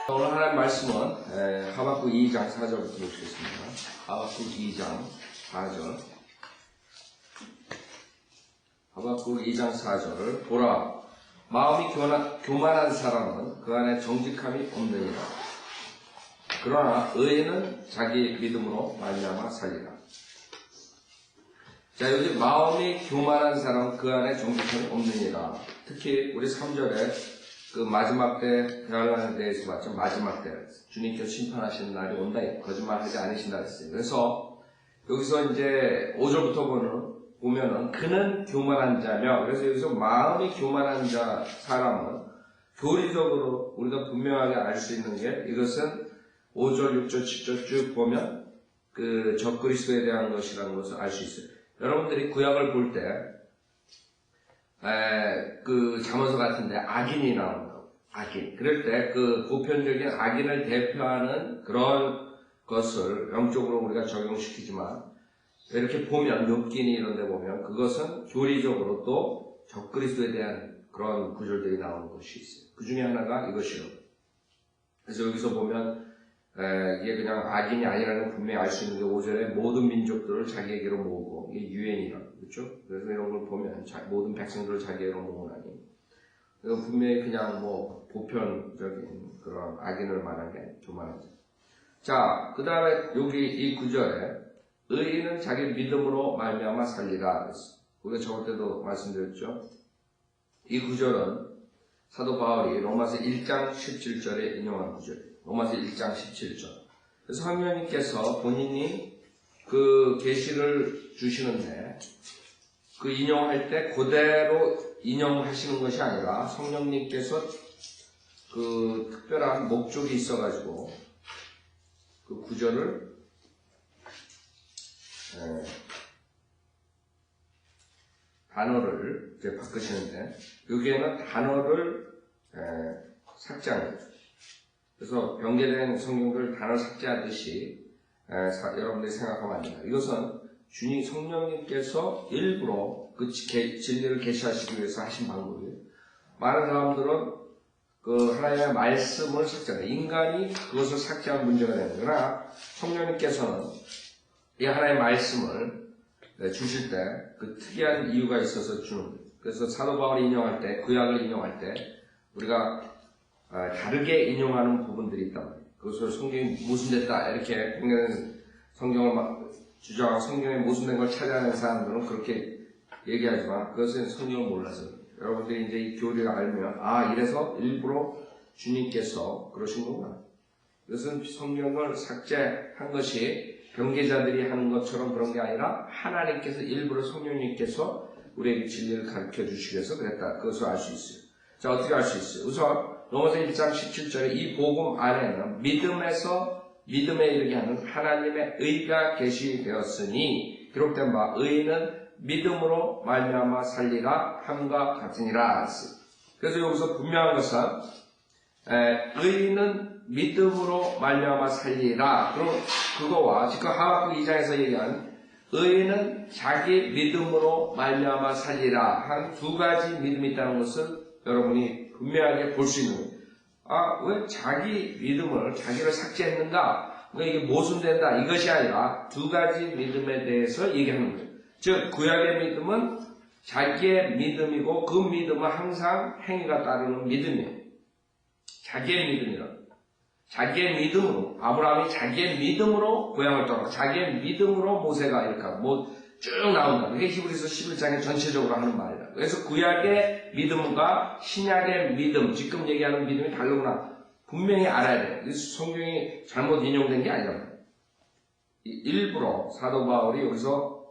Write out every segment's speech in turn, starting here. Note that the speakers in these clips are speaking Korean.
오늘 하나님 말씀은 하박국 2장 4절부터 보시겠습니다. 하박국 2장 4절. 하박국 2장 4절. 보라, 마음이 교만한 사람은 그 안에 정직함이 없느니라. 그러나 의인은 자기 믿음으로 말미암아 살리라. 자, 여기 마음이 교만한 사람은 그 안에 정직함이 없느니라. 특히 우리 3절에 그 마지막 때 대환란에 대해서 봤죠. 마지막 때 주님께서 심판하시는 날이 온다. 거짓말하지 않으신다 했어요. 그래서 여기서 이제 5절부터 보면은 그는 교만한 자며, 그래서 여기서 마음이 교만한 자 사람은 교리적으로 우리가 분명하게 알 수 있는 게, 이것은 5절, 6절, 7절 쭉 보면 그 적그리스도에 대한 것이라는 것을 알 수 있어요. 여러분들이 구약을 볼 때 그 잠언서 같은데 악인이 나온다고. 악인. 그럴 때 그 보편적인 악인을 대표하는 그런 것을 영적으로 우리가 적용시키지만, 이렇게 보면 욥기니 이런 데 보면 그것은 교리적으로 또 적그리스도에 대한 그런 구절들이 나오는 것이 있어요. 그 중에 하나가 이것이요. 그래서 여기서 보면 이게 그냥 악인이 아니라는 걸 분명히 알 수 있는 게 5절에 모든 민족들을 자기에게로 모으고, 이게 유엔이라, 그렇죠? 그래서 이런 걸 보면 모든 백성들을 자기에게로 모으나니, 이거 분명히 그냥 뭐 보편적인 그런 악인을 말한 게 교만하죠. 자, 그 다음에 여기 이 9절에 의인은 자기 믿음으로 말미암아 살리라 그랬어. 우리가 저번 때도 말씀드렸죠. 이 9절은 사도 바울이 로마서 1장 17절에 인용한 구절이에요. 로마서 1장 17절. 그래서 성령님께서 본인이 그 계시를 주시는데, 그 인용할 때 그대로 인용하시는 것이 아니라 성령님께서 그 특별한 목적이 있어가지고 그 구절을 단어를 이제 바꾸시는데, 여기에는 단어를 삭제합니다. 그래서 변개된 성경들 단어 삭제하듯이 여러분들이 생각하면 안 됩니다. 이것은 주님 성령님께서 일부러 그 진리를 계시하시기 위해서 하신 방법이에요. 많은 사람들은 그 하나님의 말씀을 삭제합니다. 인간이 그것을 삭제한 문제가 되는 거예요. 그러나 성령님께서는 이 하나님의 말씀을 주실 때 그 특이한 이유가 있어서 주는 거예요. 그래서 사도 바울이 인용할 때, 구약을 인용할 때 우리가 다르게 인용하는 부분들이 있단 말이에요. 그것을 성경이 모순됐다 이렇게 성경을 주장하고 성경에 모순된 걸 찾아내는 사람들은 그렇게 얘기하지만, 그것은 성경을 몰라서 여러분들이 이제 이 교리를 알면 이래서 일부러 주님께서 그러신 거구나. 이것은 성경을 삭제한 것이 변개자들이 하는 것처럼 그런 게 아니라 하나님께서 일부러 성령님께서 우리에게 진리를 가르쳐 주시기 위해서 그랬다. 그것을 알 수 있어요. 자, 어떻게 알 수 있어요? 우선 로마서 1장 17절에 이 복음 안에는 믿음에 이르게 하는 하나님의 의가 계시되었으니 기록된 바 의인은 믿음으로 말미암아 살리라 함과 같으니라. 그래서 여기서 분명한 것은 의인은 믿음으로 말미암아 살리라. 그럼 그거와 지금 하박국 2장에서 얘기한 의인은 자기 믿음으로 말미암아 살리라 한 두 가지 믿음이 있다는 것을 여러분이 분명하게 볼 수 있는 거예요. 왜 자기 믿음을, 자기를 삭제했는가? 왜 이게 모순된다? 이것이 아니라 두 가지 믿음에 대해서 얘기하는 거예요. 즉, 구약의 믿음은 자기의 믿음이고 그 믿음은 항상 행위가 따르는 믿음이에요. 자기의 믿음이라. 자기의 믿음으로, 아브라함이 자기의 믿음으로 고향을 떠나고 자기의 믿음으로 모세가 이렇게 하고 쭉 나온다. 그게 히브리서 11장에 전체적으로 하는 말이다. 그래서 구약의 믿음과 신약의 믿음, 지금 얘기하는 믿음이 다르구나. 분명히 알아야 돼요. 그래서 성경이 잘못 인용된 게 아니라 일부러 사도 바울이 여기서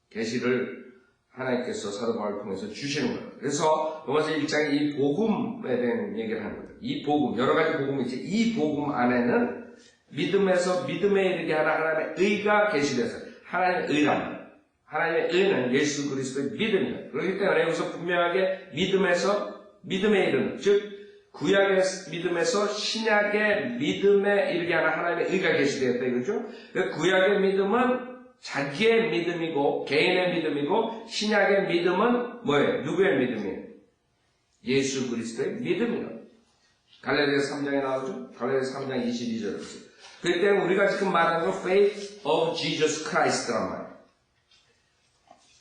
계시를 하나님께서 사도 바울을 통해서 주시는 거예요. 그래서 로마서 1장에 이 복음에 대한 얘기를 하는 거예요. 이 복음, 여러 가지 복음이 있지. 이 복음 안에는 믿음에서 믿음에 이르게 하는 하나님의 의가 계시돼서 하나님의 의란 말이에요. 하나님의 의는 예수 그리스도의 믿음이에요. 그렇기 때문에 여기서 분명하게 믿음에서 믿음에 이르는, 즉 구약의 믿음에서 신약의 믿음에 이르게 하는 하나님의 의가 계시되었다 이거죠. 구약의 믿음은 자기의 믿음이고 개인의 믿음이고, 신약의 믿음은 뭐예요? 누구의 믿음이에요? 예수 그리스도의 믿음이에요. 갈라디아서 3장에 나오죠? 갈라디아서 3장 22절에. 그때 우리가 지금 말하는 건 faith of Jesus Christ란 말이에요.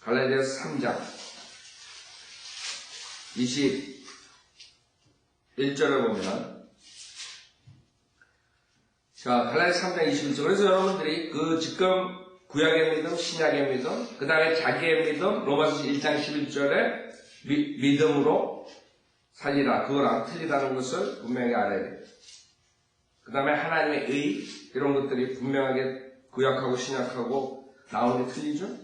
갈라디아서 3장 21절에 보면 자, 갈라디아서 3장 21절. 그래서 여러분들이 그 지금 구약의 믿음, 신약의 믿음, 그 다음에 자기의 믿음, 로마서 1장 11절에 믿음으로 살리라. 그거랑 틀리다는 것을 분명히 알아야 돼요. 그 다음에 하나님의 의, 이런 것들이 분명하게 구약하고 신약하고 나오는 게 틀리죠?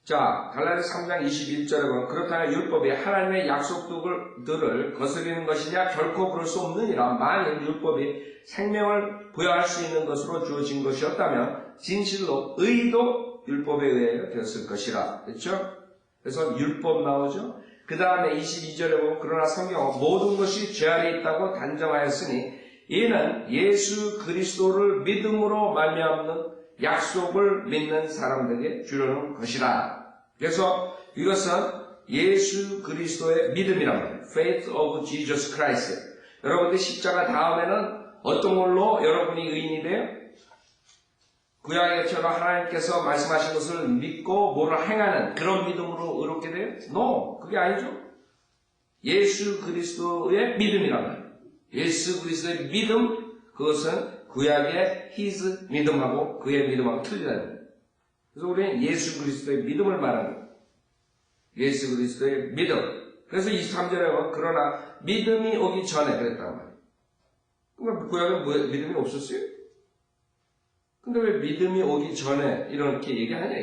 자, 갈라디아서 3장 21절에 보면 그렇다면 율법이 하나님의 약속들을 거스리는 것이냐? 결코 그럴 수 없느니라. 만일 율법이 생명을 부여할 수 있는 것으로 주어진 것이었다면 진실로 의도 율법에 의해 되었을 것이라. 그렇죠? 그래서 율법 나오죠? 그 다음에 22절에 보면 그러나 성경은 모든 것이 죄 아래 있다고 단정하였으니 이는 예수 그리스도를 믿음으로 말미암는 약속을 믿는 사람들에게 주려는 것이라. 그래서 이것은 예수 그리스도의 믿음이란 말이에요. Faith of Jesus Christ. 여러분들 십자가 다음에는 어떤 걸로 여러분이 의인이 돼요? 구약에처럼 하나님께서 말씀하신 것을 믿고 뭐를 행하는 그런 믿음으로 의롭게 돼요? No, 그게 아니죠. 예수 그리스도의 믿음이란 말이에요. 예수 그리스도의 믿음, 그것은 구약의 His 믿음하고 그의 믿음하고 틀리다는 거예요. 그래서 우리는 예수 그리스도의 믿음을 말하는 거예요. 예수 그리스도의 믿음. 그래서 23절에 보면 그러나 믿음이 오기 전에 그랬단 말이에요. 그러니까 구약에 믿음이 없었어요? 근데 왜 믿음이 오기 전에 이렇게 얘기하냐?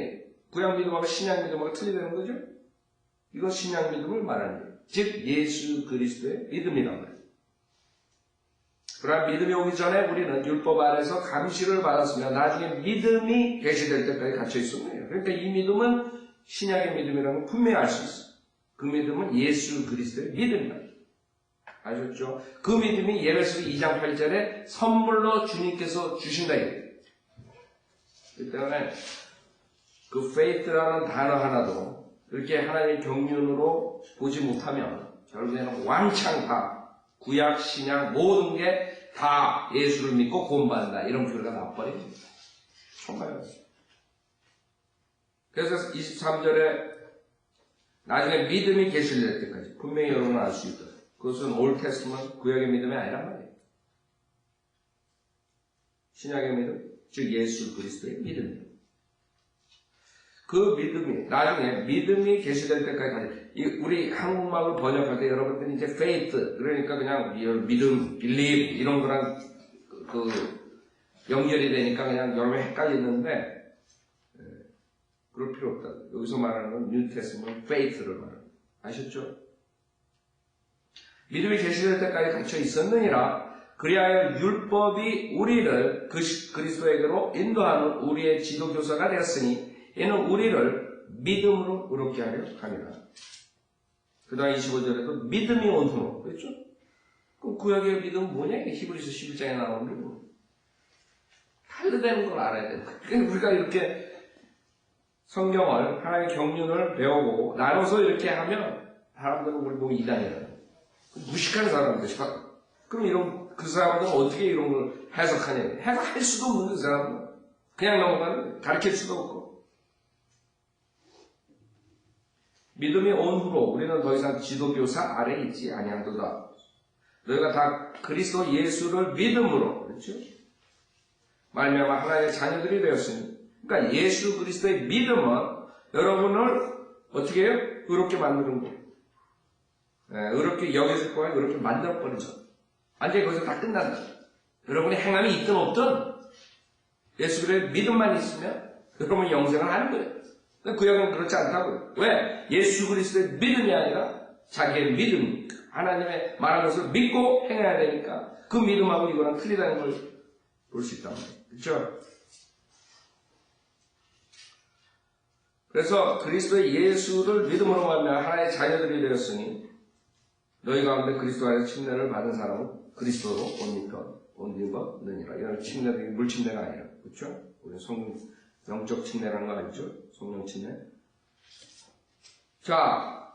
구약 믿음하고 신약 믿음하고 틀리다는 거죠? 이건 신약 믿음을 말하는 거예요. 즉 예수 그리스도의 믿음이란 말이에요. 그러나 믿음이 오기 전에 우리는 율법 아래서 감시를 받았으면 나중에 믿음이 계시될 때까지 갇혀 있었네요. 그러니까 이 믿음은 신약의 믿음이라는 걸 분명히 알 수 있어요. 그 믿음은 예수 그리스도의 믿음이다. 아셨죠? 그 믿음이 예배서 2장 8절에 선물로 주님께서 주신다 이거예요. 그 때문에 그 faith라는 단어 하나도 그렇게 하나님의 경륜으로 보지 못하면 결국에는 왕창 다 구약, 신약 모든 게 다 예수를 믿고 구원받는다 이런 교리가 나와버립니다. 정말요. 그래서 23절에 나중에 믿음이 계시될 때까지 분명히 여러분은 알 수 있다. 그것은 올 테스트먼트 구약의 믿음이 아니란 말이에요. 신약의 믿음, 즉 예수 그리스도의 믿음이에요. 그 믿음이 나중에 믿음이 계시될 때까지 우리 한국말로 번역할 때 여러분들이 이제 faith 그러니까 그냥 믿음, believe 이런 거랑 그 연결이 되니까 그냥 여러분 헷갈리는데 그럴 필요 없다. 여기서 말하는 건 New Testament faith를 말합니다. 아셨죠? 믿음이 계시될 때까지 갇혀 있었느니라. 그리하여 율법이 우리를 그리스도에게로 인도하는 우리의 지도교사가 되었으니 이는 우리를 믿음으로 의롭게 하려 함이라. 그 다음 25절에도 믿음이 온 후로 그랬죠? 그럼 구약의 믿음은 뭐냐? 히브리서 11장에 나오는 게 뭐? 다르다는 걸 알아야 돼요. 그러니까 우리가 이렇게 성경을 하나님의 경륜을 배우고 나눠서 이렇게 하면 사람들은 우리 보고 이단이에요. 무식한 사람들. 그럼 이런 그 사람들은 어떻게 이런 걸 해석하냐? 해석할 수도 없는 그 사람은 그냥 넘어가는 가르칠 수도 없고. 믿음이 온 후로 우리는 더 이상 지도교사 아래에 있지 아니하도다. 너희가 다 그리스도 예수를 믿음으로 그렇죠? 말미암아 하나님의 자녀들이 되었으니 그러니까 예수 그리스도의 믿음은 여러분을 어떻게 해요? 의롭게 만드는 거예요. 의롭게 여겨질 거예요. 의롭게 만들어버리죠. 완전히 거기서 다 끝난다. 여러분이 행함이 있든 없든 예수 그리스도의 믿음만 있으면 여러분이 영생을 하는 거예요. 구약은 그렇지 않다고요. 왜? 예수 그리스도의 믿음이 아니라 자기의 믿음, 하나님의 말한 것을 믿고 행해야 되니까 그 믿음하고 이거랑 틀리다는 걸 볼 수 있단 말이에요. 그렇죠? 그래서 그리스도의 예수를 믿음으로 말미암아 하나의 자녀들이 되었으니 너희 가운데 그리스도 안에서 침례를 받은 사람은 그리스도로 옮긴 것느니라. 이런 침례는 물침례가 아니라 그렇죠? 우리 영적 침례라는 거 알죠? 성령 침례. 자,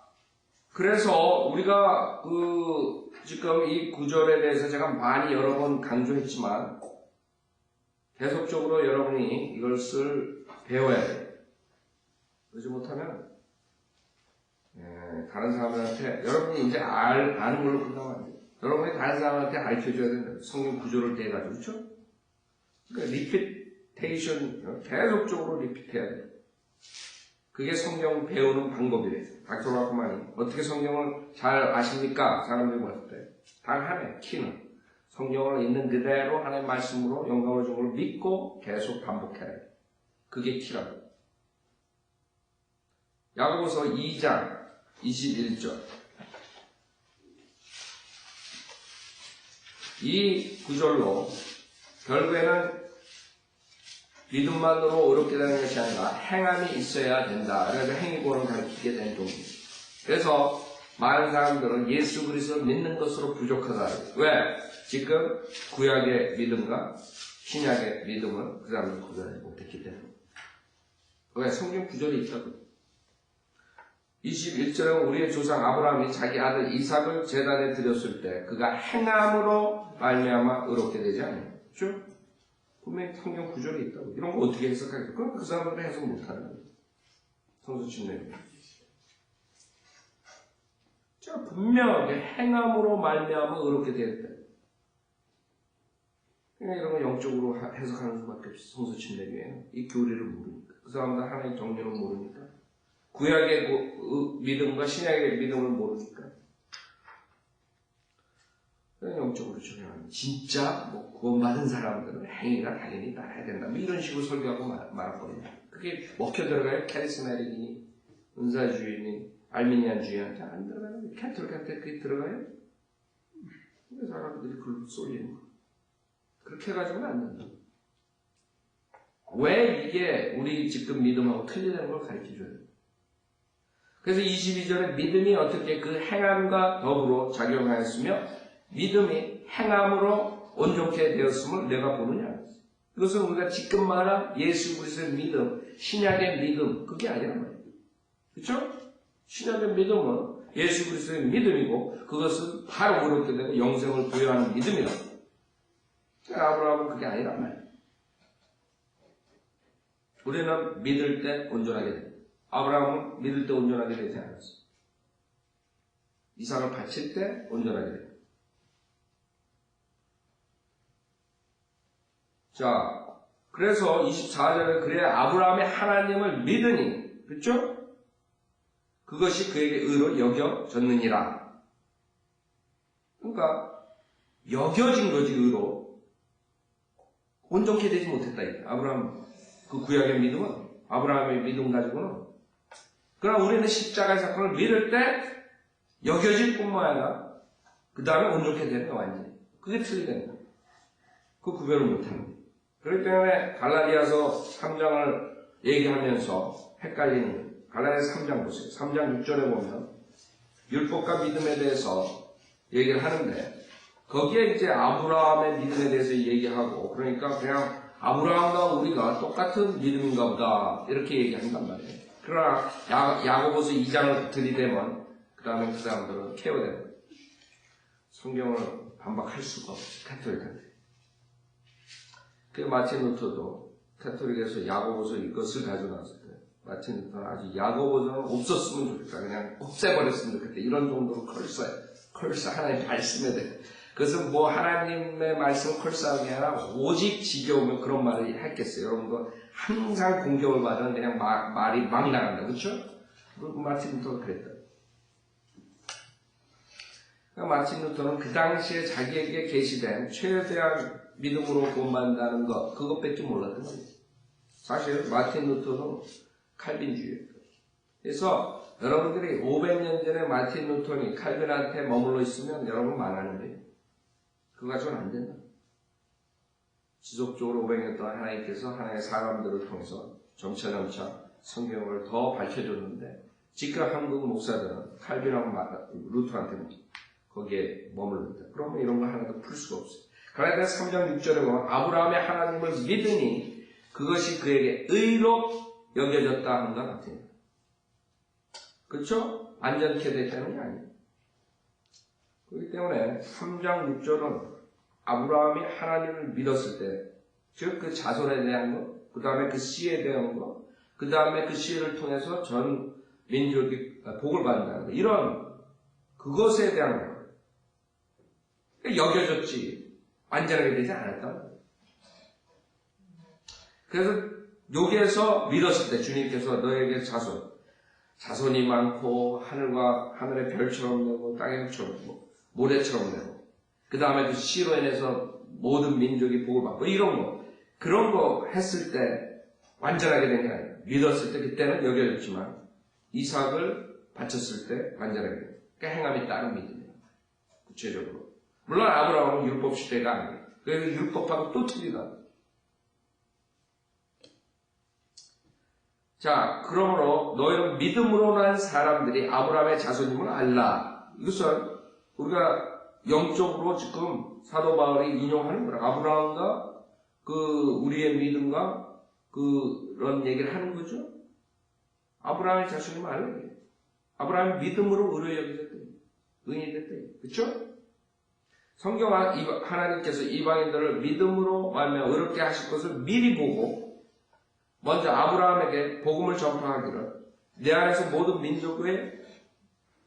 그래서 우리가 지금 이 구절에 대해서 제가 많이 여러 번 강조했지만 계속적으로 여러분이 이것을 배워야 돼요. 그러지 못하면 다른 사람들한테 여러분이 이제 아는 걸로 끝나면 안 돼요. 여러분이 다른 사람한테 가르쳐줘야 된다. 성경 구조를 대가지고 그렇죠? 그러니까 리피테이션 계속적으로 리피트해야 돼요. 그게 성경 배우는 방법이래요. 닥터 라프만이 어떻게 성경을 잘 아십니까? 사람들이 봤을 때 단 하나의 키는 성경을 있는 그대로 하나의 말씀으로 영감을 준 걸 믿고 계속 반복해야 돼요. 그게 키라고. 야고보서 2장 21절. 이 구절로 결국에는 믿음만으로 어렵게 되는 것이 아니라 행함이 있어야 된다. 그래서 행위고를 가르치게 된 동기입니다. 그래서 많은 사람들은 예수 그리스도를 믿는 것으로 부족하다. 왜? 지금 구약의 믿음과 신약의 믿음을 그 사람들은 구별하지 못했기 때문에. 왜? 성경 구절이 있다고. 21절에 우리의 조상 아브라함이 자기 아들 이삭을 제단에 드렸을 때 그가 행함으로 말미암아 의롭게 되지 않아요. 그렇죠? 분명히 성경 구절이 있다고. 이런 거 어떻게 해석하겠어요? 그럼 그 사람들은 해석 못하는 거예요. 성수 침례. 제가 분명하게 행함으로 말미암아 의롭게 되었다. 그러니까 이런 거 영적으로 해석하는 수밖에 없어요. 성수 침례교회는 이 교리를 모르니까. 그 사람들 하나의 정리를 모르니까. 구약의 믿음과 신약의 믿음을 모르니까. 영적으로 적용하는 진짜 구원받은 사람들은 행위가 당연히 따라야 된다. 이런 식으로 설교하고 말았거든요. 그게 먹혀 들어가요? 카리스마틱이니, 은사주의니, 알미니안주의한테 안 들어가요? 캐톨릭한테 그게 들어가요? 왜 사람들이 그걸 쏠리는 거예요? 그렇게 해가지고는 안 된다. 왜 이게 우리 지금 믿음하고 틀리다는 걸 가르쳐줘야 돼요. 그래서 22절에 믿음이 어떻게 그 행함과 더불어 작용하였으며 믿음이 행함으로 온전케 되었음을 내가 보느냐. 이것은 우리가 지금 말한 예수 그리스도의 믿음, 신약의 믿음, 그게 아니란 말이에요. 그렇죠? 신약의 믿음은 예수 그리스도의 믿음이고 그것은 바로 그렇게 되고 영생을 부여하는 믿음이라고. 아브라함은 그게 아니란 말이에요. 우리는 믿을 때 온전하게 됩니다. 아브라함은 믿을 때 온전하게 되지 않았어요. 이삭을 바칠 때 온전하게 됩니다. 자, 그래서 24절에 그래 아브라함이 하나님을 믿으니, 그렇죠? 그것이 그에게 의로 여겨졌느니라. 그러니까 여겨진 거지 의로. 온전케 되지 못했다. 아브라함 그 구약의 믿음은 아브라함의 믿음 가지고는. 그러나 우리는 십자가의 사건을 믿을 때 여겨질 뿐만 아니라 그 다음에 온전케 되는 거야 완전히. 그게 틀리다는 거야. 그 구별을 못하는 거야. 그렇기 때문에 갈라디아서 3장을 얘기하면서 헷갈리는 거예요. 갈라디아서 3장 보세요. 3장 6절에 보면 율법과 믿음에 대해서 얘기를 하는데 거기에 이제 아브라함의 믿음에 대해서 얘기하고 그러니까 그냥 아브라함과 우리가 똑같은 믿음인가 보다 이렇게 얘기한단 말이에요. 그러나 야고보서 2장을 들이대면 그 다음에 그 사람들은 케어되는 거예요. 성경을 반박할 수가 없어요. 카톨릭한테. 그 마틴 루터도 카톨릭에서 야고보서 이것을 가지고 나왔을 때 마틴 루터는 아주 야고보서는 없었으면 좋겠다. 그냥 없애버렸으면 좋겠다. 이런 정도로 컬스 하나님 말씀에 대해 그것은 뭐 하나님의 말씀을 컬스하는 게 아니라 오직 지겨우면 그런 말을 했겠어요. 여러분도 항상 공격을 받으면 그냥 말이 막 나간다. 그렇죠? 그리고 마틴 루터가 그랬다. 그러니까 마틴 루터는 그 당시에 자기에게 계시된 최대한 믿음으로 구원받는다는 것, 그것밖에 몰랐던 거예요. 사실 마틴 루터는 칼빈주의예요. 그래서 여러분들이 500년 전에 마틴 루터니 칼빈한테 머물러 있으면 여러분 망하는 거예요. 그거 가지고는 안 된다. 지속적으로 500년 동안 하나님께서 하나님의 사람들을 통해서 점차 성경을 더 밝혀줬는데 지금 한국 목사들은 칼빈하고 루터한테 거기에 머물른다. 그러면 이런 거 하나도 풀 수가 없어요. 갈라디아서 3장 6절에 보면 아브라함의 하나님을 믿으니 그것이 그에게 의로 여겨졌다 하는 것 같아요. 그렇죠? 완전케 됐다는 게 아니에요. 그렇기 때문에 3장 6절은 아브라함이 하나님을 믿었을 때, 즉 그 자손에 대한 것, 그 다음에 그 씨에 대한 것, 그 다음에 그 씨를 통해서 전 민족이 복을 받는다는 것, 이런 그것에 대한 것 여겨졌지 완전하게 되지 않았단 말이에요. 그래서 여기에서 믿었을 때 주님께서 너에게 자손이 많고 하늘과 하늘의 별처럼 되고 땅의 별처럼 되고 모래처럼 되고 그 다음에 그 씨로 인해서 모든 민족이 복을 받고 이런 거 그런 거 했을 때 완전하게 된 게 아니에요. 믿었을 때 그때는 여겨졌지만 이삭을 바쳤을 때 완전하게 돼요. 그러니까 행함이 따른 믿음이에요. 구체적으로. 물론 아브라함은 율법 시대가 아니에요. 그래서 율법하고 또 틀리다. 자, 그러므로 너희는 믿음으로 난 사람들이 아브라함의 자손임을 알라. 이것은 우리가 영적으로 지금 사도 바울이 인용하는 거라. 아브라함과 그 우리의 믿음과 그런 얘기를 하는 거죠. 아브라함의 자손임을 알라. 아브라함이 믿음으로 의로 여겨졌대. 의인이 됐대. 그렇죠? 성경 하나님께서 이방인들을 믿음으로 말미암아 의롭게 하실 것을 미리 보고 먼저 아브라함에게 복음을 전파하기를 내 안에서 모든 민족의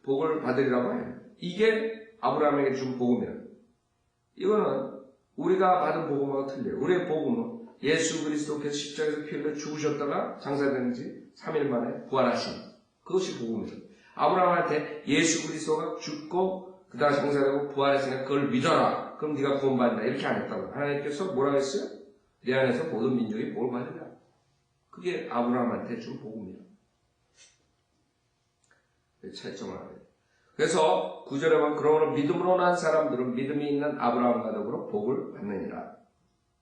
복을 받으리라고 해요. 이게 아브라함에게 준 복음이에요. 이거는 우리가 받은 복음하고 틀려요. 우리의 복음은 예수 그리스도께서 십자가에서 피 흘려 죽으셨다가 장사된 지 3일 만에 부활하신 그것이 복음이에요. 아브라함한테 예수 그리스도가 죽고 그다음 장사되고 부활했으니까 그걸 믿어라. 그럼 네가 구원받는다. 이렇게 안 했다고. 하나님께서 뭐라고 했어요? 내 안에서 모든 민족이 복을 받으리라. 그게 아브라함한테 준 복음이에요. 차이점을 알아요. 그래서 9절에 보면 그러므로 믿음으로 난 사람들은 믿음이 있는 아브라함과 더불어 복을 받느니라.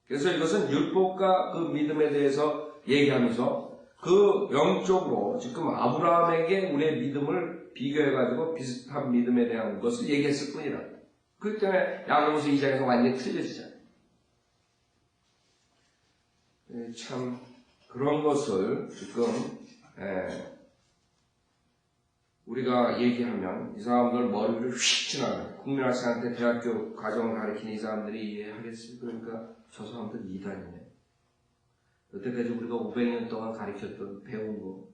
그래서 이것은 율법과 그 믿음에 대해서 얘기하면서 그 영적으로 지금 아브라함에게 우리의 믿음을 비교해가지고 비슷한 믿음에 대한 것을 얘기했을 뿐이라. 그렇기 때문에 야고보서 2장에서 완전히 틀려지잖아요. 참 그런 것을 지금 우리가 얘기하면 이 사람들 머리를 휙 지나가요. 국민학생한테 대학교 과정을 가르치는 이 사람들이 이해하겠어요. 그러니까 저 사람들 이단이네. 여태까지 우리가 500년 동안 가르쳤던 배운 거,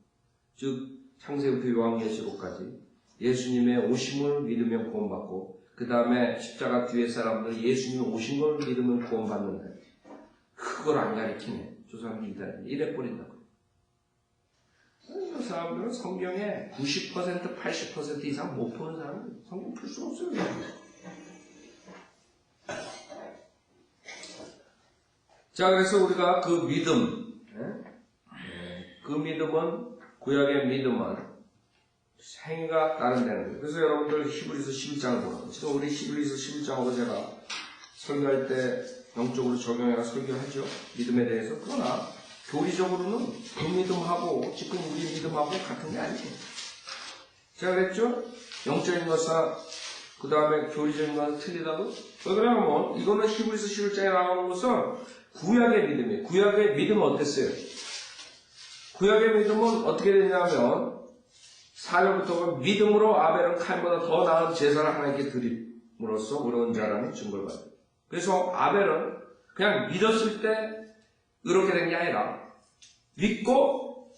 즉 창세부터 요한계시록까지 예수님의 오심을 믿으면 구원받고 그 다음에 십자가 뒤에 사람들 예수님 오신 걸 믿으면 구원받는다. 그걸 안 가르치네. 저 사람들 이단이네. 이래 버린다고. 그 사람들은 성경에 90%, 80% 이상 못 푸는 사람은 성경 풀 수가 없어요. 자, 그래서 우리가 그 믿음, 그 믿음은, 구약의 믿음은 행위가 따른다는 거예요. 그래서 여러분들 히브리서 11장을 보라고. 지금 우리 히브리서 11장으로 제가 설교할 때 영적으로 적용해서 설교하죠. 믿음에 대해서. 그러나 교리적으로는 그 믿음하고 지금 우리 믿음하고 같은 게 아니에요. 제가 그랬죠? 영적인 것과 그 다음에 교리적인 것은 틀리다고? 왜 그러냐면 이거는 히브리서 11장에 나오는 것은 구약의 믿음이에요. 구약의 믿음은 어땠어요? 구약의 믿음은 어떻게 되냐면 4절부터 믿음으로 아벨은 카인보다 더 나은 제사를 하나님께 드림으로써 의로운 자라는 증거를 받아요. 그래서 아벨은 그냥 믿었을 때 의롭게 된 게 아니라 믿고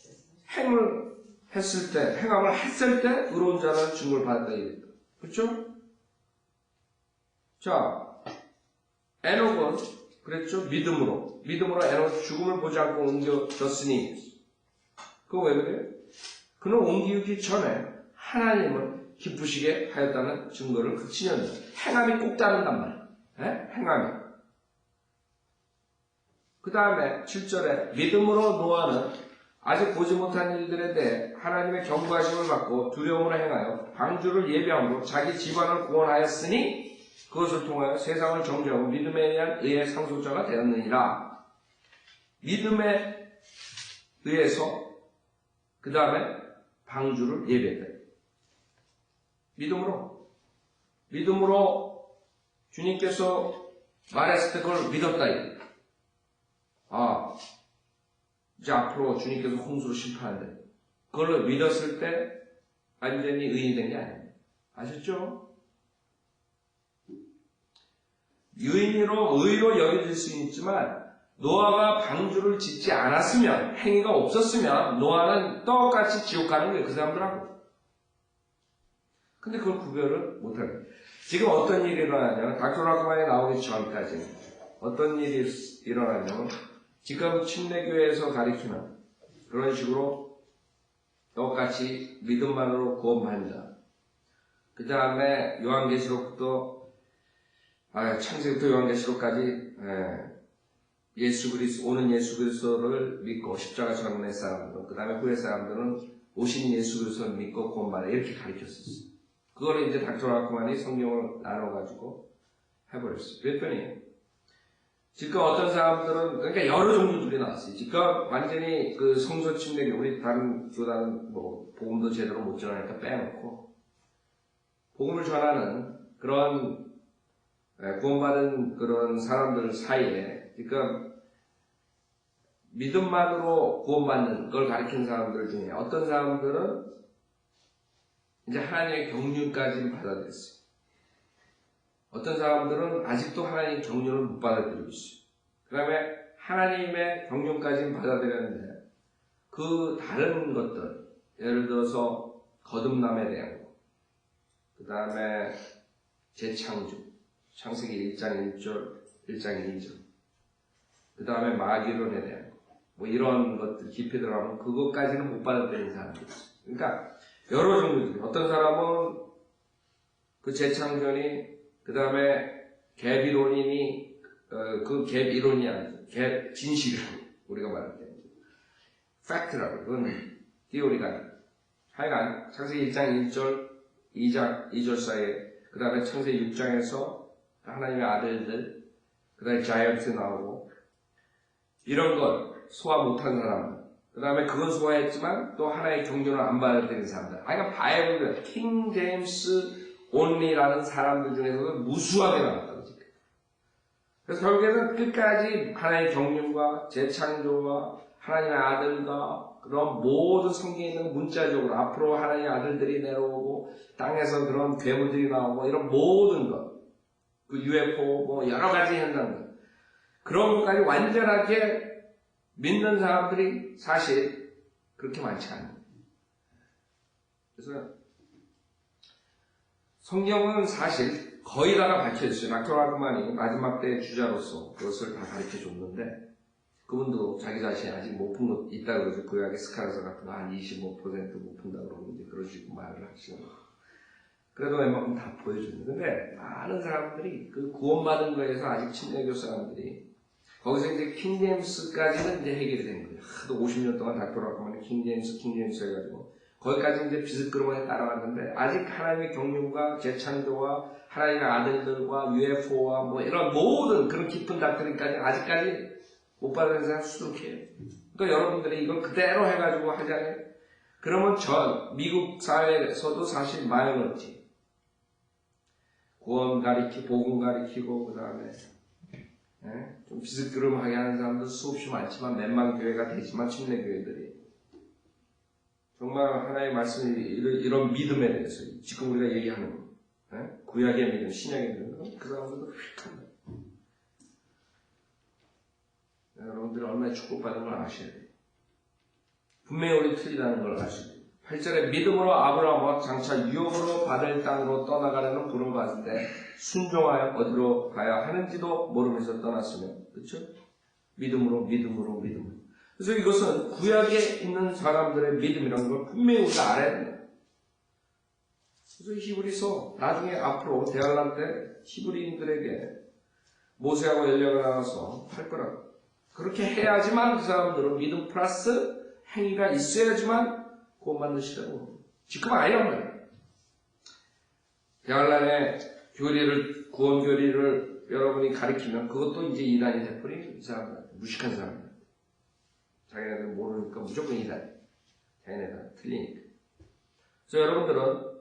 행을 했을 때, 행함을 했을 때 의로운 자라는 증거를 받았다 이겁니다. 그렇죠? 자, 에녹은 그랬죠? 믿음으로 에녹은 죽음을 보지 않고 옮겨졌으니 그거 왜 그래요? 그는 옮기기 전에 하나님을 기쁘시게 하였다는 증거를 그 친연자 행함이 꼭 따른단 말이에요. 행함이. 그 다음에 7절에 믿음으로 노아는 아직 보지 못한 일들에 대해 하나님의 경고하심을 받고 두려움으로 행하여 방주를 예비함으로 자기 집안을 구원하였으니 그것을 통하여 세상을 정죄하고 믿음에 의한 의의 상속자가 되었느니라. 믿음에 의해서 그 다음에 방주를 예비했다. 믿음으로 주님께서 말했을 때 그걸 믿었다. 이제 앞으로 주님께서 홍수로 심판한다. 그걸 믿었을 때 완전히 의인이 된 게 아니에요. 아셨죠? 의로 여겨질 수 있지만 노아가 방주를 짓지 않았으면, 행위가 없었으면 노아는 똑같이 지옥 가는 거예요. 그 사람들하고. 근데 그걸 구별을 못하는 거예요. 지금 어떤 일이 일어나냐면 닥터라크만이 나오기 전까지 어떤 일이 일어나냐면 지금 침례교회에서 가리키는 그런 식으로 똑같이 믿음만으로 구원받는다. 그 다음에 요한계시록부터 창세기부터 요한계시록까지 오는 예수 그리스도를 믿고 십자가 전의 사람들은, 그 다음에 후의 사람들은 오신 예수 그리스도를 믿고 구원받아, 이렇게 가르쳤었어요. 그거를 이제 닥터라크만이 성경을 나눠가지고 해버렸어요. 그랬더니 지금 어떤 사람들은, 그러니까 여러 종류들이 나왔어요. 지금 완전히 그 성소 침례교, 우리 다른 교단은 뭐 복음도 제대로 못 전하니까 빼놓고 복음을 전하는 그런 구원받은 그런 사람들 사이에, 그러니까 믿음만으로 구원받는 걸 가리키는 사람들 중에 어떤 사람들은 이제 하나님의 경륜까지는 받아들였어요. 어떤 사람들은 아직도 하나님의 경륜을 못 받아들이고 있어요. 그 다음에 하나님의 경륜까지는 받아들였는데 그 다른 것들, 예를 들어서 거듭남에 대한 것, 그 다음에 재창조, 창세기 1장 1절, 1장 2절, 그 다음에 마귀론에 대한 것, 뭐 이런 것들 깊이 들어가면 그것까지는 못 받아들이는 사람들이 있어요. 그러니까 여러 종류들이, 어떤 사람은 그 재창조니, 그 다음에 갭이론이니, 그 갭이론이 아니죠. 갭 진실이라고 우리가 말할 때 팩트라고, 그건 디오리가 아니에요. 하여간 창세기 1장 1절 2절 사이에, 그 다음에 창세기 6장에서 하나님의 아들들, 그 다음에 자이언트 나오고, 이런 걸 소화 못한 사람, 그 다음에 그건 소화했지만 또 하나의 경륜을 안 받아들이는 사람들. 그러니까 바이블은 킹 제임스 온리라는 사람들 중에서도 무수하게 나왔다고. 그래서 결국에는 끝까지 하나의 경륜과 재창조와 하나님의 아들과 그런 모든 성경에 있는 문자적으로 앞으로 하나님의 아들들이 내려오고 땅에서 그런 괴물들이 나오고 이런 모든 것, 그 UFO 뭐 여러 가지 현상들, 그런 것까지 완전하게 믿는 사람들이 사실 그렇게 많지 않아요. 그래서 성경은 사실 거의 다가 밝혀졌어요. 닥터라크만이 마지막 때의 주자로서 그것을 다 가르쳐줬는데, 그분도 자기 자신이 아직 못 푼 것 있다 그러죠. 구약의 스카라서 같은 거 한 25%못 푼다 그러고 이제 그런 식으로 말을 하시는 거예요. 그래도 웬만큼 다 보여주는데, 근데 많은 사람들이 그 구원받은 거에서 아직 침례교 사람들이 거기서 이제 킹제임스까지는 이제 해결이 된 거예요. 하도 50년 동안 닥터라크만이 킹제임스 해가지고 거기까지 이제 비스끄러움에 따라왔는데, 아직 하나님의 경륜과 재창조와 하나님의 아들들과 UFO와 뭐 이런 모든 그런 깊은 닥터리까지 아직까지 못 받는 사람 수두룩해요. 그러니까 여러분들이 이걸 그대로 해가지고 하잖아요. 그러면 미국 사회에서도 사실 마이너리티, 구원 복음 가리키고, 그 다음에 좀 비스끄러움하게 하는 사람도 수없이 많지만 몇만 교회가 되지만 침례교회들이 정말 하나님의 말씀이 이런 믿음에 대해서 지금 우리가 얘기하는 거, 구약의 믿음, 신약의 믿음, 그 사람들도 휙합니다. 여러분들이 얼마나 축복받은 걸 아셔야 돼요. 분명히 우리 틀리다는 걸 아셔야 돼요. 8절에 믿음으로 아브라함은 장차 유업으로 받을 땅으로 떠나가려는 부름을 받을 때 순종하여 어디로 가야 하는지도 모르면서 떠났으며, 그렇죠? 믿음으로. 그래서 이것은 구약에 있는 사람들의 믿음이라는 걸 분명히 우리가 알아야 됩니다. 그래서 히브리서 나중에 앞으로 대환란 때 히브리인들에게 모세하고 엘리야가 나와서 할 거라고. 그렇게 해야지만 그 사람들은 믿음 플러스 행위가 있어야지만 구원받는 시대고, 지금 아니란 말이에요. 대환란의 구원 교리를 여러분이 가르치면 그것도 이제 이단이 돼버린 사람들, 무식한 사람들. 자기네들 모르니까 무조건 이단. 자기네들 틀리니까. 그래서 여러분들은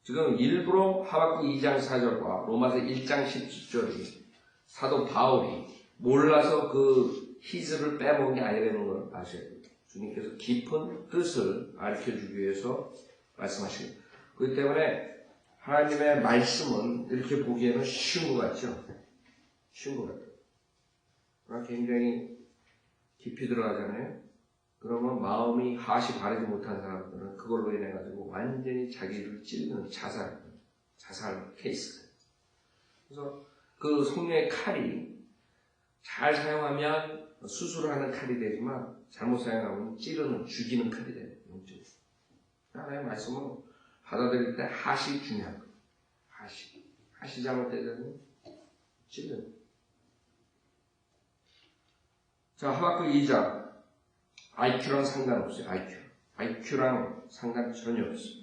지금 일부러 하박국 2장 4절과 로마서 1장 17절이 사도 바울이 몰라서 그 히즈를 빼먹은 게 아니라는 걸 아셔야 돼요. 주님께서 깊은 뜻을 가르쳐주기 위해서 말씀하시고, 그렇기 때문에 하나님의 말씀은 이렇게 보기에는 쉬운 것 같죠? 쉬운 것 같아요. 그러나 굉장히 깊이 들어가잖아요. 그러면 마음이 하시 바르지 못한 사람들은 그걸로 인해 가지고 완전히 자기를 찌르는 자살 케이스가. 그래서 그 성령의 칼이 잘 사용하면 수술하는 칼이 되지만 잘못 사용하면 찌르는 죽이는 칼이 돼요. 하나님의 말씀은 받아들일 때 하시 중요한 거예요. 하시 잘못되면 찌르는. 자, 하박국 2장. IQ랑 상관없어요. IQ랑 상관 전혀 없어요.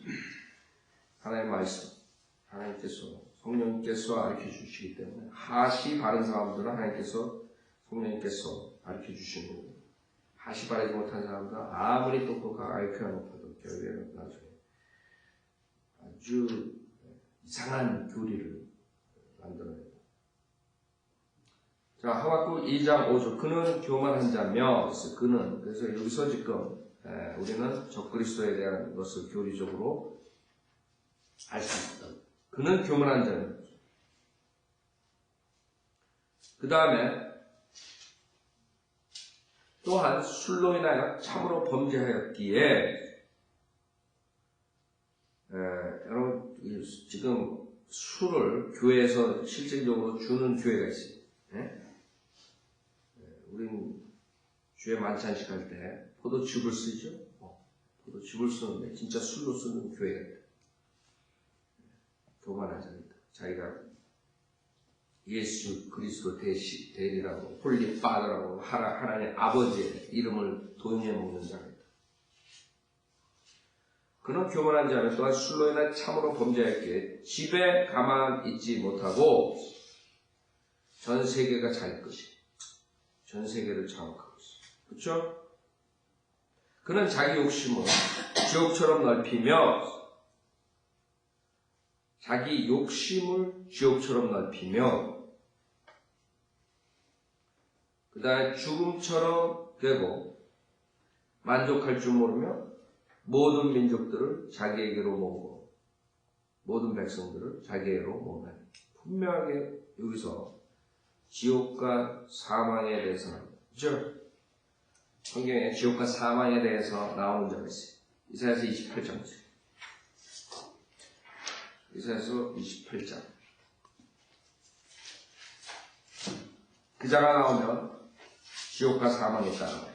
하나님의 말씀, 하나님께서 성령님께서 가르쳐 주시기 때문에 하시 바른 사람들은 하나님께서 성령님께서 가르쳐 주시는 거고, 하시 바르지 못한 사람들은 아무리 똑똑하고 IQ가 높아도 결국에는 나중에 아주 이상한 교리를 만들어내요. 자, 하박국 2장 5절. 그는 교만한 자며, 그래서 여기서 지금 우리는 적그리스도에 대한 것을 교리적으로 알 수 있다. 그는 교만한 자며. 그 다음에 또한 술로 인하여 참으로 범죄하였기에, 여러분 지금 술을 교회에서 실질적으로 주는 교회가 있어요. 우린 주에 만찬식 할 때 포도즙을 쓰죠. 포도즙을 쓰는데 진짜 술로 쓰는 교회가 있다. 교만하자니다. 자기가 예수 그리스도 대리라고 홀리 파더라고 하나님 아버지의 이름을 돈에 먹는 자입니다. 그는 교만한 자는 또한 술로 인해 참으로 범죄했기에 집에 가만 있지 못하고 전 세계가 자기 것이. 전 세계를 장악하고 있어요. 그렇죠? 그는 자기 욕심을 지옥처럼 넓히며 그 다음에 죽음처럼 되고 만족할 줄 모르며 모든 민족들을 자기에게로 모으고 모든 백성들을 자기에게로 모으는. 분명하게 여기서 지옥과 사망에 대해서 나옵니다. 그렇죠? 성경에 지옥과 사망에 대해서 나오는 자가 있어요. 이사야서 28장 보세요. 이사야서 28장. 그 자가 나오면 지옥과 사망이 있다는 거예요.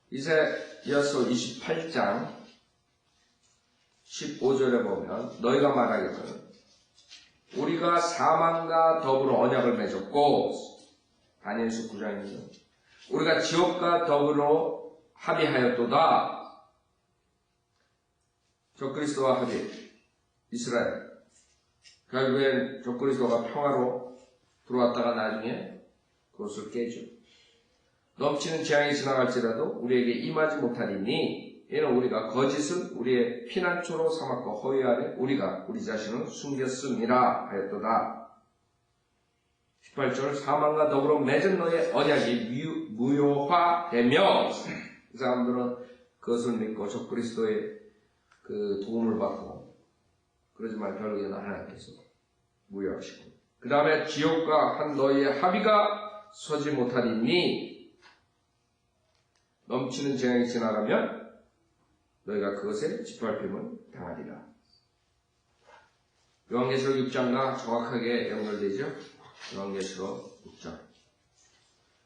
이사야서 28장 15절에 보면 너희가 말하기를 우리가 사망과 더불어 언약을 맺었고, 다니엘서 9장이죠. 우리가 지옥과 더불어 합의하였도다. 적그리스도와 합의, 이스라엘. 결국엔 적그리스도가 평화로 들어왔다가 나중에 그것을 깨죠. 넘치는 재앙이 지나갈지라도 우리에게 임하지 못하리니 이는 우리가 거짓을 우리의 피난처로 삼았고 허위 아래 우리가 우리 자신을 숨겼음이라 하였도다. 18절. 사망과 더불어 맺은 너의 언약이 무효화되며, 이 사람들은 그것을 믿고 적그리스도의 그 도움을 받고 그러지만 결국에는 하나님께서 무효하시고, 그 다음에 지옥과 한 너희의 합의가 서지 못하리니 넘치는 재앙이 지나가면 너희가 그것에 짓밟힘을 당하리라. 요한계시록 6장과 정확하게 연결되죠. 요한계시록 6장.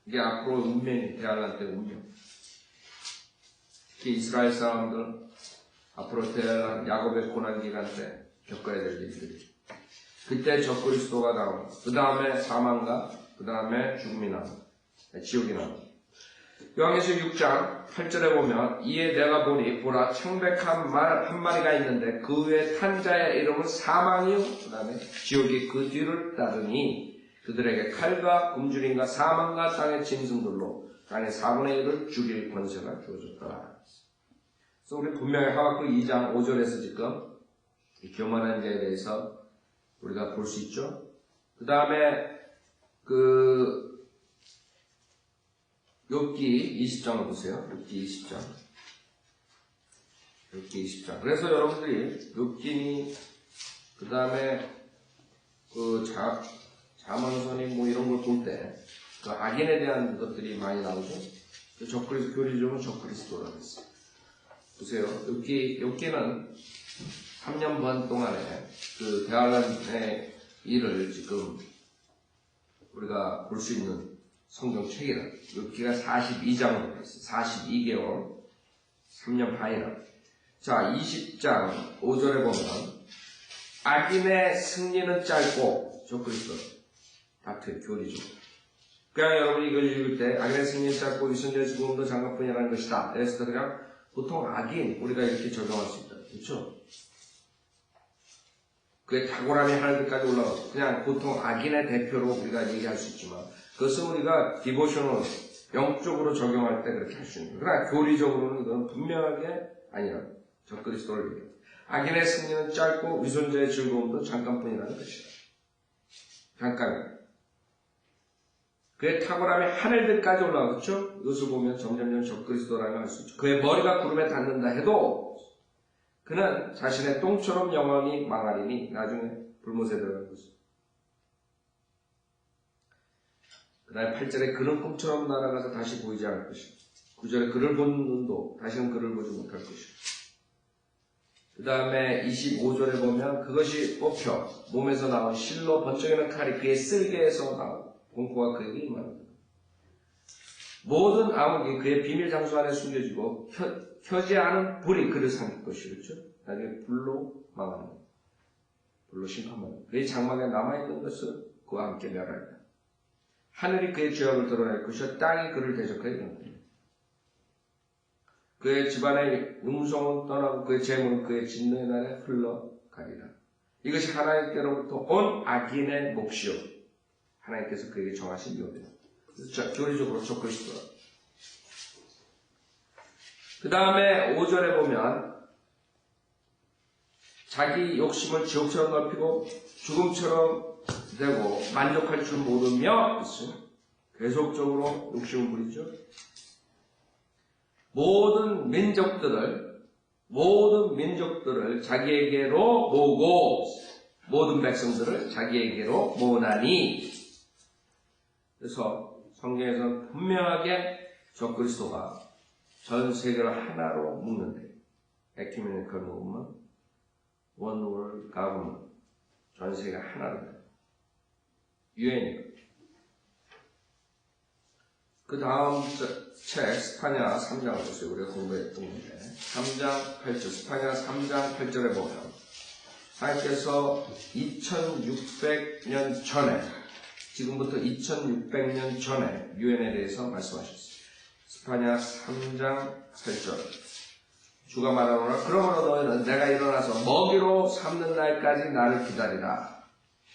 이게 앞으로 운명이 대환란 때 운명. 특히 이스라엘 사람들 앞으로 대환란 야곱의 고난 기간 때 겪어야 될 일들이. 그때 적그리스도가 나오고, 그 다음에 사망과 그 다음에 죽음이 나오고, 지옥이 나오고. 요한계시록 6장 8절에 보면 이에 내가 보니 보라 창백한 말 한 마리가 있는데 그 위에 탄 자의 이름은 사망이요 그 다음에 지옥이 그 뒤를 따르니 그들에게 칼과 굶주림과 사망과 땅의 짐승들로 땅의 4분의 1을 죽일 권세가 주어졌더라. 그래서 우리 분명히 하박국 2장 5절에서 지금 이 교만한 자에 대해서 우리가 볼 수 있죠. 그 다음에 욥기 20장을 보세요. 욥기 20장. 욥기 20장. 그래서 여러분들이 욥기니 그 다음에 그 자문선이 뭐 이런 걸 볼 때 그 악인에 대한 것들이 많이 나오죠. 그 적그리스도, 교리적으로 적그리스도라고 했어요. 보세요. 여기는 3년 반 동안에 그 대학원의 일을 지금 우리가 볼 수 있는 성경책이라. 여기가 42장으로 있어요. 42개월, 3년 반이라. 자, 20장 5절에 보면 악인의 승리는 짧고 적그리스도 다투의 교리죠. 그냥 여러분이 이걸 읽을 때 악인의 승리는 짧고 위선자의 죽음도 장갑뿐이라는 것이다. 그래서 그냥 보통 악인 우리가 이렇게 적용할 수 있다. 그렇죠? 그의 탁월함이 하늘까지 올라가고 그냥 보통 악인의 대표로 우리가 얘기할 수 있지만 그것은 우리가 디보셔널 영적으로 적용할 때 그렇게 할 수 있는 거예요. 그러나 교리적으로는 이건 분명하게 아니라 적그리스도를 얘기해요. 악인의 승리는 짧고 위선자의 즐거움도 잠깐뿐이라는 것이다. 잠깐. 그의 탁월함이 하늘들까지 올라가겠죠? 이것을 보면 점점점 적그리스도라는 걸 알 수 있죠. 그의 머리가 구름에 닿는다 해도 그는 자신의 똥처럼 영광이 망하리니 나중에 불못에 들어가는 것이죠. 그 다음에 8절에 그는 꿈처럼 날아가서 다시 보이지 않을 것이고 9절에 그를 본 눈도 다시는 그를 보지 못할 것이고 그 다음에 25절에 보면 그것이 뽑혀 몸에서 나온 실로 번쩍이는 칼이 그의 쓸개에서 나오고 공포가 그에게 임합니다. 모든 암흑이 그의 비밀 장소 안에 숨겨지고 켜지 않은 불이 그를 삼킬 것이겠죠. 나중에 불로 망하는 것. 불로 심판받는 것. 그의 장막에 남아있는 것을 그와 함께 멸하리라. 하늘이 그의 죄악을 드러낼 것이요 땅이 그를 대적하여 일어나리라. 그의 집안의 음성은 떠나고 그의 재물은 그의 진노의 날에 흘러가리라. 이것이 하나님께로부터 온 악인의 몫이요 하나님께서 그에게 정하신 묘입니다. 그래서 교리적으로 적그리스도라. 그 다음에 5절에 보면 자기 욕심을 지옥처럼 넓히고 죽음처럼 되고 만족할 줄 모르며 계속적으로 욕심을 부리죠. 모든 민족들을 자기에게로 모으고 모든 백성들을 자기에게로 모으나니. 그래서 성경에서는 분명하게 적그리스도가 전 세계를 하나로 묶는데 에큐메니컬 무브먼트, 원 월드 가버먼트, 전 세계가 하나로 돼요. 유엔이에요. 그 다음 책 스파냐 3장을 보세요. 우리가 공부했던 건데 3장 8절 스파냐 3장 8절에 보면 하나님께서 2600년 전에 지금부터 2600년 전에 유엔에 대해서 말씀하셨어요. 스파냐 3장 8절 주가 말하노라 그러므로 너희는 내가 일어나서 먹이로 삼는 날까지 나를 기다리라.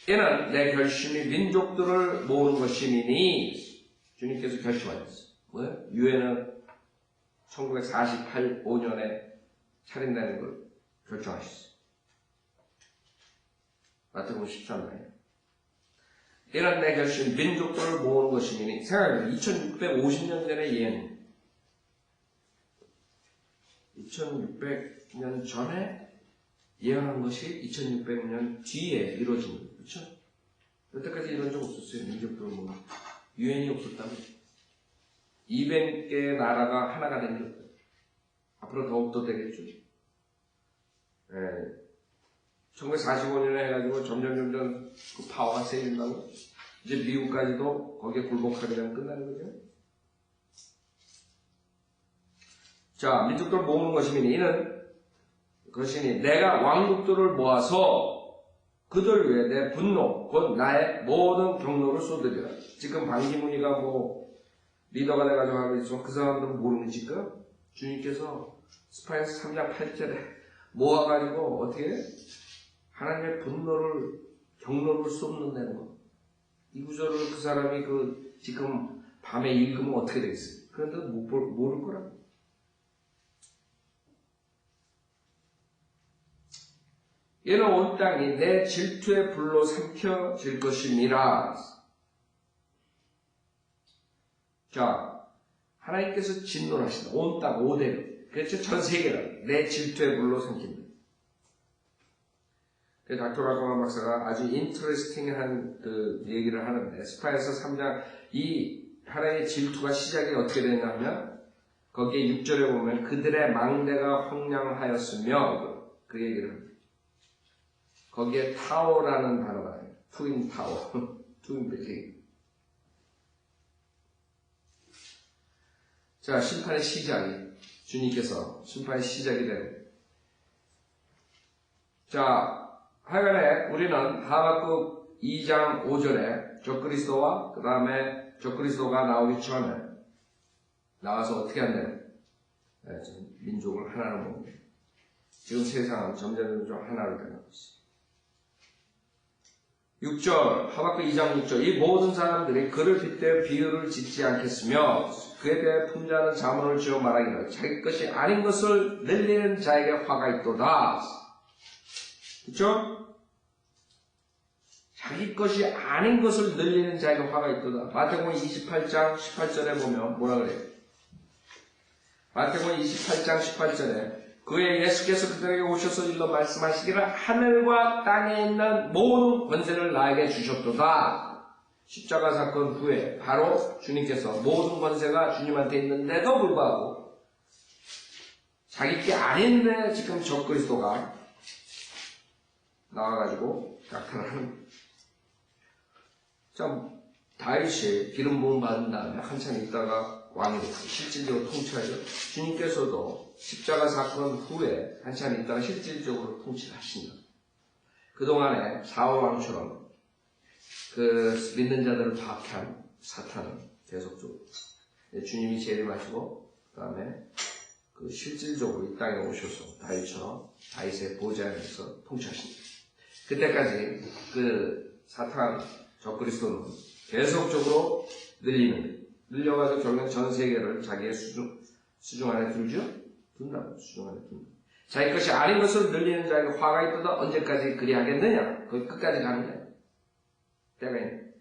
이는 내 결심이 민족들을 모으는 것이니 주님께서 결심하셨어요. 뭐예요? 유엔은 1948-5년에 차린다는 걸 결정하셨어요. 마태복음 13장에 이런 내 결심 민족들을 모으는 것이니 생각해보면 2650년 전의 예언 2600년 전에 예언한 것이 2600년 뒤에 이루어진 거예요. 그렇죠? 여태까지 이런 적 없었어요. 민족들을 모으는 유엔이 없었다면 200개의 나라가 하나가 된 게 없어요. 앞으로 더욱더 되겠죠. 1945년에 해가지고 점점 그 파워가 세진다고 이제 미국까지도 거기에 굴복하게 되면 끝나는 거죠. 자, 민족들을 모으는 것이니 이는 그것이니 내가 왕국들을 모아서 그들 위해 내 분노 곧 나의 모든 경로를 쏟으리라. 지금 반기문이가 뭐 리더가 돼가지고 하고 있지만 그 사람들은 모르니까 주님께서 스파냐 3장 8절에 모아가지고 어떻게 하나님의 분노를 경로를 쏟는다는 거. 이 구절을 그 사람이 지금 밤에 읽으면 어떻게 되겠어요? 그런데 모를 거라고. 이는 온 땅이 내 질투의 불로 삼켜질 것이니라. 자, 하나님께서 진노를 하신다. 온 땅, 오대로. 그렇죠? 전 세계를 내 질투의 불로 삼킨다. 닥터 라코만 박사가 아주 인터레스팅한 그 얘기를 하는데, 스파에서 3장, 이 하나의 질투가 시작이 어떻게 됐냐면, 거기에 6절에 보면 그들의 망대가 황량하였으며, 그 얘기를 합니다. 거기에 타워라는 단어가 나와요. 투인 타워, 투인 빌딩. 자, 심판의 시작이, 주님께서 심판의 시작이 되는. 자, 하여간에 우리는 하박국 2장 5절에 적그리스도와 그 다음에 적그리스도가 나오기 전에 나와서 어떻게 한다는 민족을 하나로 모으는. 지금 세상은 점점 하나로 되고 있습니다. 6절, 하박국 2장 6절, 이 모든 사람들이 그를 빗대어 비유를 짓지 않겠으며 그에 대해 품자는 자문을 지어 말하기를 자기 것이 아닌 것을 늘리는 자에게 화가 있도다. 그렇죠? 자기 것이 아닌 것을 늘리는 자에게 화가 있도다. 마태복음 28장 18절에 보면 뭐라 그래요? 마태복음 28장 18절에 그의 예수께서 그들에게 오셔서 일러 말씀하시기를 하늘과 땅에 있는 모든 권세를 나에게 주셨도다. 십자가 사건 후에 바로 주님께서 모든 권세가 주님한테 있는데도 불구하고 자기 게 아닌데 지금 적그리스도가 나와가지고 낙타를 하는 거예요. 참, 다윗이 기름 부음 받은 다음에 한참 있다가 왕이 됐고 실질적으로 통치하죠. 주님께서도 십자가 사건 후에 한참 있다가 실질적으로 통치를 하신다. 그동안에 사울 왕처럼 그 믿는 자들을 파악한 사탄은 계속적으로 주님이 재림하시고 그 다음에 그 실질적으로 이 땅에 오셔서 다윗처럼 다윗의 보좌에서 통치하신다. 그때까지 그 사탄 적그리스도는 계속적으로 늘려가지고 결국은 전 세계를 자기의 수중 안에 둔다고. 수중 안에 둔다. 자기 것이 아닌 것을 늘리는 자에게 화가 있도다. 언제까지 그리 하겠느냐? 거기 끝까지 가느냐? 때가 있네.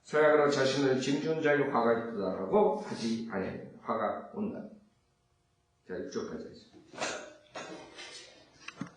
서약으로 자신을 짐준 자에게 화가 있도다라고 하지 아니하냐. 화가 온다. 자, 6절까지 하겠습니다.